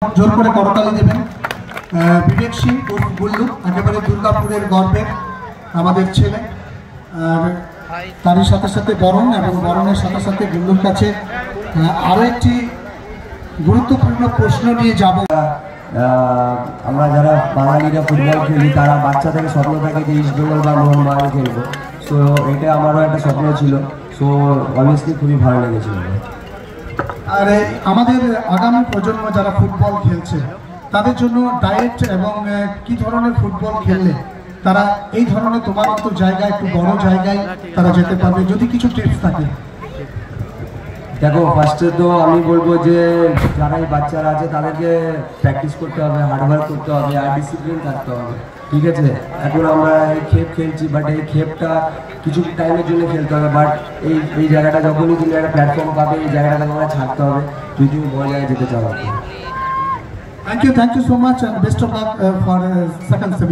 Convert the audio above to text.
জোর করে করতালি দেবেন। বিবেক সিং উর্ফ গুল্লু একেবারে দুর্গাপুরের গর্বের আমাদের ছেলে। আর তারই সাথে সাথে বরণ এবং বরণের সাথে সাথে গুল্লুর কাছে আরও একটি গুরুত্বপূর্ণ প্রশ্ন নিয়ে যাব। আমরা যারা বাঙালিরা ফুটবল খেলি তারা বাচ্চা থেকে স্বপ্ন থাকে যে ইস্ট বেঙ্গল বা মোহনবাগান খেলবো। সো এটা আমারও একটা স্বপ্ন ছিল। সো অবভিয়াসলি খুবই ভালো লেগেছিল। আর আমাদের আগামী প্রজন্ম যারা ফুটবল খেলছে তাদের জন্য ডায়েট এবং কি ধরনের ফুটবল খেললে তারা এই ধরনের তোমার মতো জায়গায় একটু বড় জায়গায় তারা যেতে পারবে, যদি কিছু টিপস থাকে। দেখো, ফার্স্টে তো আমি বলবো যে যারা এই বাচ্চারা আছে তাদেরকে প্র্যাকটিস করতে হবে, হার্ডওয়ার্ক করতে হবে আর ডিসিপ্লিন থাকতে হবে। ঠিক আছে, এখন আমরা এই খেপ খেলছি, বাট এই খেপটা কিছু টাইমের জন্য খেলতে হবে। বাট এই জায়গাটা যখনই তুমি একটা প্ল্যাটফর্ম পাবে, এই জায়গাটা তোমাকে ছাড়তে হবে যদি তুমি বড় জায়গায় যেতে চাও। Thank you so much, and best of luck for second semester.